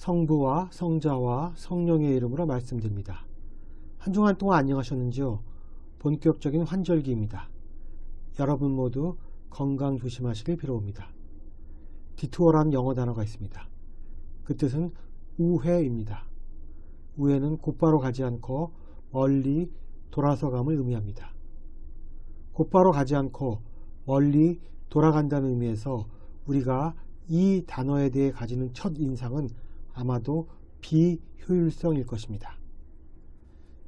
성부와 성자와 성령의 이름으로 말씀드립니다. 한 주간 동안 안녕하셨는지요? 본격적인 환절기입니다. 여러분 모두 건강 조심하시길 빌어옵니다. 디투어라는 영어 단어가 있습니다. 그 뜻은 우회입니다. 우회는 곧바로 가지 않고 멀리 돌아서감을 의미합니다. 곧바로 가지 않고 멀리 돌아간다는 의미에서 우리가 이 단어에 대해 가지는 첫 인상은 아마도 비효율성일 것입니다.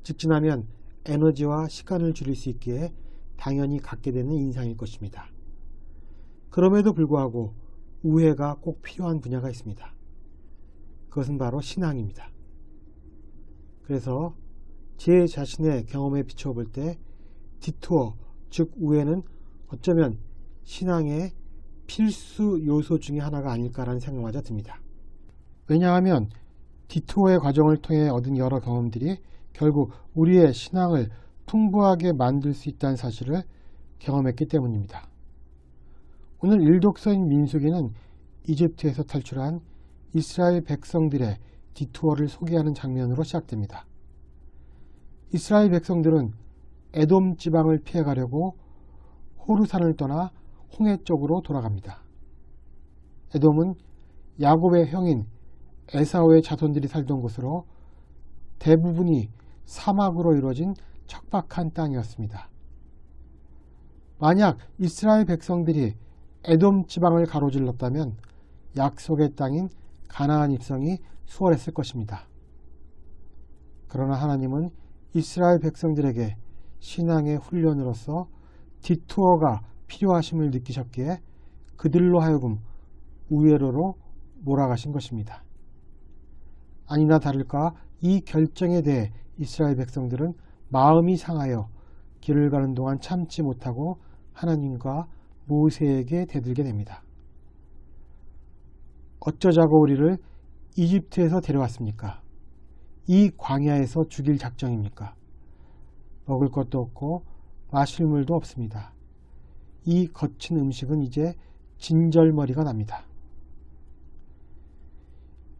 직진하면 에너지와 시간을 줄일 수 있기에 당연히 갖게 되는 인상일 것입니다. 그럼에도 불구하고 우회가 꼭 필요한 분야가 있습니다. 그것은 바로 신앙입니다. 그래서 제 자신의 경험에 비추어 볼 때 디투어, 즉 우회는 어쩌면 신앙의 필수 요소 중에 하나가 아닐까라는 생각마저 듭니다. 왜냐하면 디투어의 과정을 통해 얻은 여러 경험들이 결국 우리의 신앙을 풍부하게 만들 수 있다는 사실을 경험했기 때문입니다. 오늘 일독서인 민수기는 이집트에서 탈출한 이스라엘 백성들의 디투어를 소개하는 장면으로 시작됩니다. 이스라엘 백성들은 에돔 지방을 피해가려고 호르산을 떠나 홍해 쪽으로 돌아갑니다. 에돔은 야곱의 형인 에사오의 자손들이 살던 곳으로 대부분이 사막으로 이루어진 척박한 땅이었습니다. 만약 이스라엘 백성들이 에돔 지방을 가로질렀다면 약속의 땅인 가나안 입성이 수월했을 것입니다. 그러나 하나님은 이스라엘 백성들에게 신앙의 훈련으로서 디투어가 필요하심을 느끼셨기에 그들로 하여금 우회로로 몰아가신 것입니다. 아니나 다를까 이 결정에 대해 이스라엘 백성들은 마음이 상하여 길을 가는 동안 참지 못하고 하나님과 모세에게 대들게 됩니다. 어쩌자고 우리를 이집트에서 데려왔습니까? 이 광야에서 죽일 작정입니까? 먹을 것도 없고 마실 물도 없습니다. 이 거친 음식은 이제 진절머리가 납니다.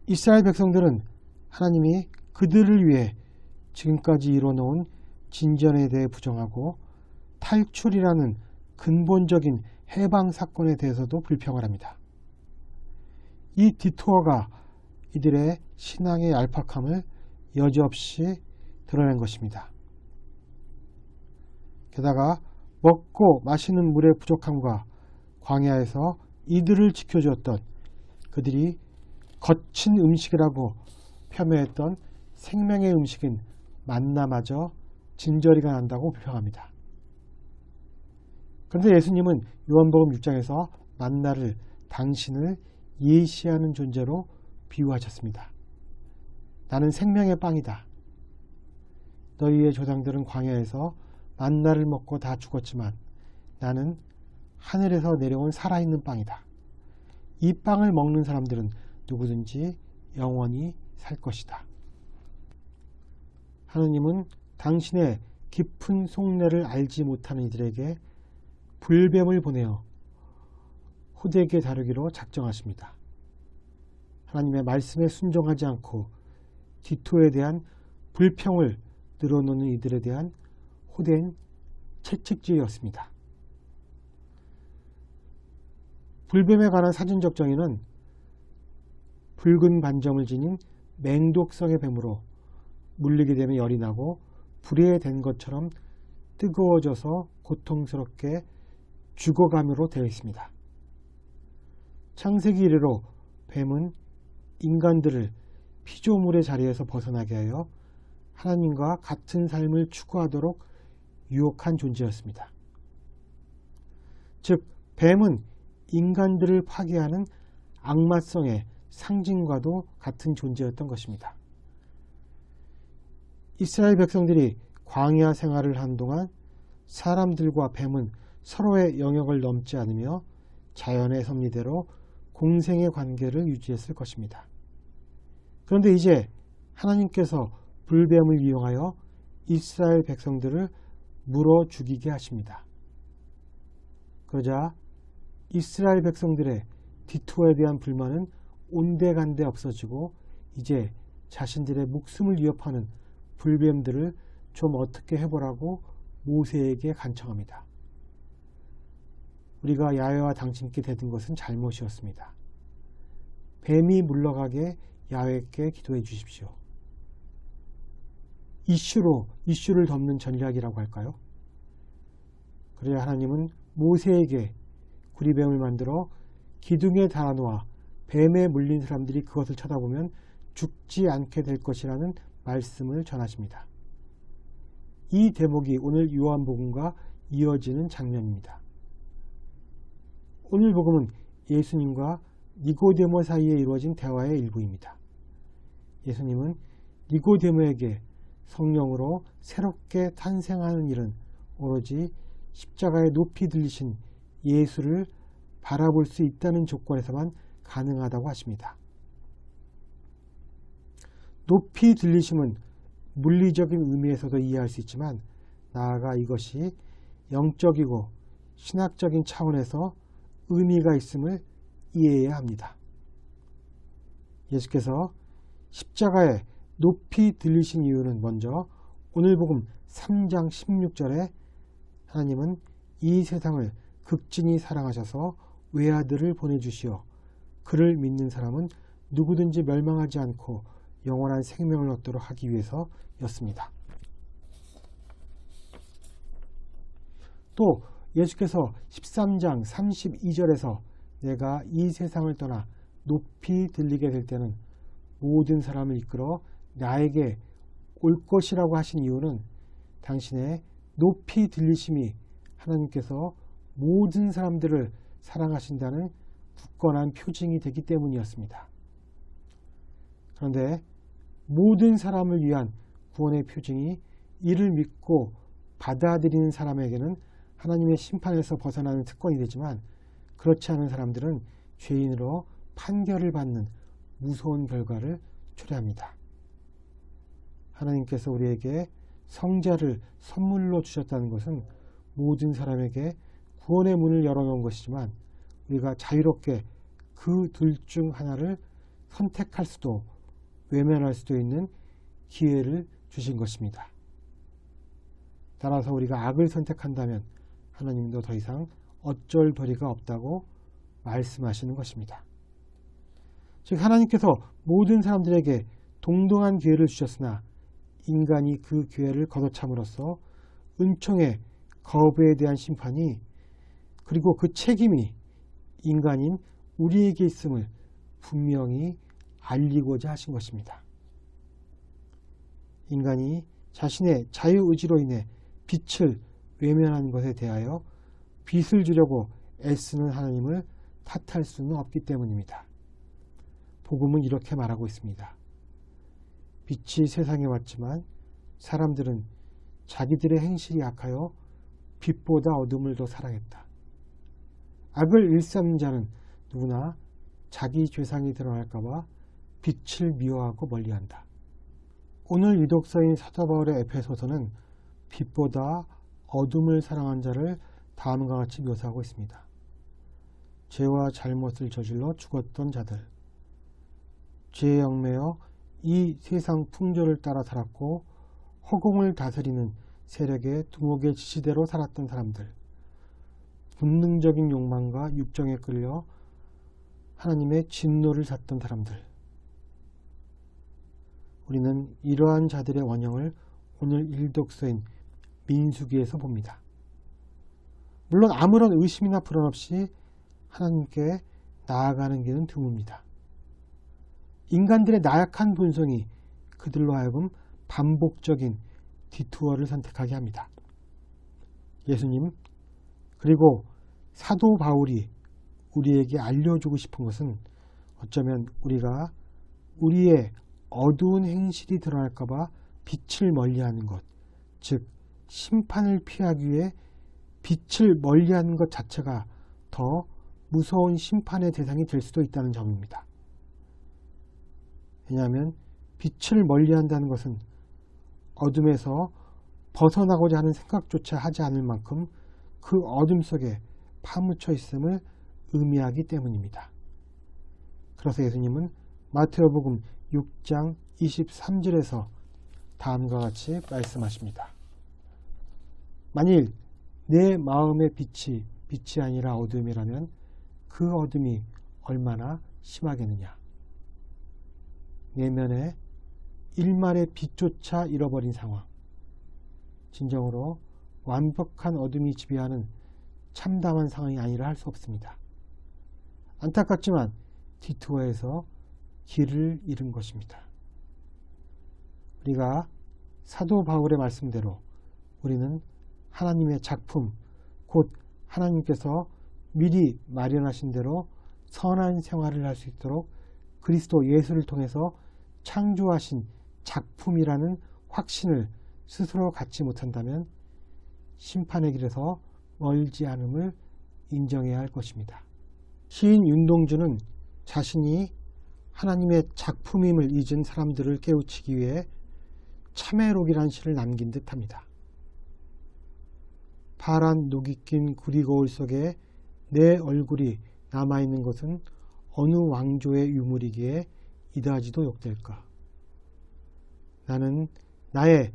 이스라엘 백성들은 하나님이 그들을 위해 지금까지 이뤄놓은 진전에 대해 부정하고 탈출이라는 근본적인 해방 사건에 대해서도 불평을 합니다. 이 디투어가 이들의 신앙의 얄팍함을 여지없이 드러낸 것입니다. 게다가 먹고 마시는 물의 부족함과 광야에서 이들을 지켜주었던 그들이 거친 음식이라고 폄훼했던 생명의 음식인 만나마저 진저리가 난다고 불평합니다. 그런데 예수님은 요한복음 6장에서 만나를 당신을 예시하는 존재로 비유하셨습니다. 나는 생명의 빵이다. 너희의 조상들은 광야에서 만나를 먹고 다 죽었지만 나는 하늘에서 내려온 살아있는 빵이다. 이 빵을 먹는 사람들은 누구든지 영원히 살 것이다. 하느님은 당신의 깊은 속내를 알지 못하는 이들에게 불뱀을 보내어 호되게 다루기로 작정하십니다. 하나님의 말씀에 순종하지 않고 디투어에 대한 불평을 늘어놓는 이들에 대한 호된 채찍질이었습니다. 불뱀에 관한 사전적 정의는 붉은 반점을 지닌 맹독성의 뱀으로 물리게 되면 열이 나고 불에 댄 것처럼 뜨거워져서 고통스럽게 죽어감으로 되어 있습니다. 창세기 이래로 뱀은 인간들을 피조물의 자리에서 벗어나게 하여 하나님과 같은 삶을 추구하도록 유혹한 존재였습니다. 즉, 뱀은 인간들을 파괴하는 악마성의 상징과도 같은 존재였던 것입니다. 이스라엘 백성들이 광야 생활을 한 동안 사람들과 뱀은 서로의 영역을 넘지 않으며 자연의 섭리대로 공생의 관계를 유지했을 것입니다. 그런데 이제 하나님께서 불뱀을 이용하여 이스라엘 백성들을 물어 죽이게 하십니다. 그러자 이스라엘 백성들의 디투어에 대한 불만은 온데간데 없어지고 이제 자신들의 목숨을 위협하는 불뱀들을 좀 어떻게 해보라고 모세에게 간청합니다. 우리가 야훼와 당신께 대든 것은 잘못이었습니다. 뱀이 물러가게 야훼께 기도해 주십시오. 이슈를 덮는 전략이라고 할까요? 그래야 하나님은 모세에게 구리뱀을 만들어 기둥에 달아놓아 뱀에 물린 사람들이 그것을 쳐다보면 죽지 않게 될 것이라는 말씀을 전하십니다. 이 대목이 오늘 요한복음과 이어지는 장면입니다. 오늘 복음은 예수님과 니고데모 사이에 이루어진 대화의 일부입니다. 예수님은 니고데모에게 성령으로 새롭게 탄생하는 일은 오로지 십자가에 높이 들리신 예수를 바라볼 수 있다는 조건에서만 가능하다고 하십니다. 높이 들리심은 물리적인 의미에서도 이해할 수 있지만 나아가 이것이 영적이고 신학적인 차원에서 의미가 있음을 이해해야 합니다. 예수께서 십자가에 높이 들리신 이유는 먼저 오늘 복음 3장 16절에 하나님은 이 세상을 극진히 사랑하셔서 외아들을 보내주시어 그를 믿는 사람은 누구든지 멸망하지 않고 영원한 생명을 얻도록 하기 위해서였습니다. 또 예수께서 13장 32절에서 내가 이 세상을 떠나 높이 들리게 될 때는 모든 사람을 이끌어 나에게 올 것이라고 하신 이유는 당신의 높이 들리심이 하나님께서 모든 사람들을 사랑하신다는 굳건한 표징이 되기 때문이었습니다. 그런데 모든 사람을 위한 구원의 표징이 이를 믿고 받아들이는 사람에게는 하나님의 심판에서 벗어나는 특권이 되지만 그렇지 않은 사람들은 죄인으로 판결을 받는 무서운 결과를 초래합니다. 하나님께서 우리에게 성자를 선물로 주셨다는 것은 모든 사람에게 구원의 문을 열어놓은 것이지만 우리가 자유롭게 그 둘 중 하나를 선택할 수도 외면할 수도 있는 기회를 주신 것입니다. 따라서 우리가 악을 선택한다면 하나님도 더 이상 어쩔 도리가 없다고 말씀하시는 것입니다. 즉 하나님께서 모든 사람들에게 동등한 기회를 주셨으나 인간이 그 기회를 걷어참으로써 은총의 거부에 대한 심판이 그리고 그 책임이 인간인 우리에게 있음을 분명히 알리고자 하신 것입니다. 인간이 자신의 자유의지로 인해 빛을 외면한 것에 대하여 빛을 주려고 애쓰는 하나님을 탓할 수는 없기 때문입니다. 복음은 이렇게 말하고 있습니다. 빛이 세상에 왔지만 사람들은 자기들의 행실이 악하여 빛보다 어둠을 더 사랑했다. 악을 일삼는 자는 누구나 자기 죄상이 드러날까 봐 빛을 미워하고 멀리한다. 오늘 유독서인 사도 바울의 에페소서는 빛보다 어둠을 사랑한 자를 다음과 같이 묘사하고 있습니다. 죄와 잘못을 저질러 죽었던 자들, 죄에 얽매여 이 세상 풍조를 따라 살았고 허공을 다스리는 세력의 두목의 지시대로 살았던 사람들, 본능적인 욕망과 육정에 끌려 하나님의 진노를 샀던 사람들. 우리는 이러한 자들의 원형을 오늘 일독서인 민수기에서 봅니다. 물론 아무런 의심이나 불안 없이 하나님께 나아가는 길은 드뭅니다. 인간들의 나약한 본성이 그들로 하여금 반복적인 디투어를 선택하게 합니다. 예수님 그리고 사도 바울이 우리에게 알려주고 싶은 것은 어쩌면 우리가 우리의 어두운 행실이 드러날까 봐 빛을 멀리하는 것, 즉 심판을 피하기 위해 빛을 멀리하는 것 자체가 더 무서운 심판의 대상이 될 수도 있다는 점입니다. 왜냐하면 빛을 멀리한다는 것은 어둠에서 벗어나고자 하는 생각조차 하지 않을 만큼 그 어둠 속에 파묻혀 있음을 의미하기 때문입니다. 그래서 예수님은 마태복음 6장 23절에서 다음과 같이 말씀하십니다. 만일 내 마음의 빛이 아니라 어둠이라면 그 어둠이 얼마나 심하겠느냐. 내면에 일말의 빛조차 잃어버린 상황. 진정으로 완벽한 어둠이 지배하는 참담한 상황이 아니라 할 수 없습니다. 안타깝지만 디투어에서 길을 잃은 것입니다. 우리가 사도 바울의 말씀대로 우리는 하나님의 작품, 곧 하나님께서 미리 마련하신 대로 선한 생활을 할 수 있도록 그리스도 예수를 통해서 창조하신 작품이라는 확신을 스스로 갖지 못한다면 심판의 길에서 멀지 않음을 인정해야 할 것입니다. 시인 윤동주는 자신이 하나님의 작품임을 잊은 사람들을 깨우치기 위해 참회록이라는 시를 남긴 듯합니다. 파란 녹이 낀 구리 거울 속에 내 얼굴이 남아있는 것은 어느 왕조의 유물이기에 이다지도 욕될까. 나는 나의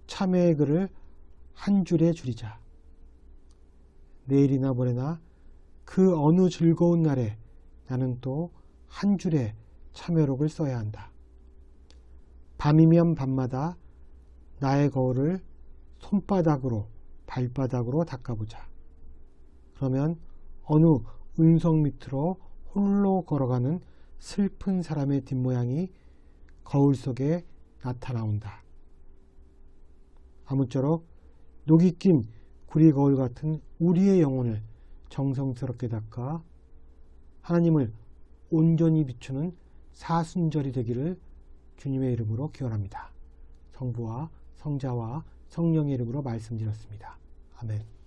참회의 글을 한 줄에 줄이자. 내일이나 모레나 그 어느 즐거운 날에 나는 또 한 줄의 참회록을 써야 한다. 밤이면 밤마다 나의 거울을 손바닥으로 발바닥으로 닦아보자. 그러면 어느 은성 밑으로 홀로 걸어가는 슬픈 사람의 뒷모양이 거울 속에 나타나온다. 아무쪼록 녹이 낀 구리 거울 같은 우리의 영혼을 정성스럽게 닦아 하나님을 온전히 비추는 사순절이 되기를 주님의 이름으로 기원합니다. 성부와 성자와 성령의 이름으로 말씀드렸습니다. 아멘.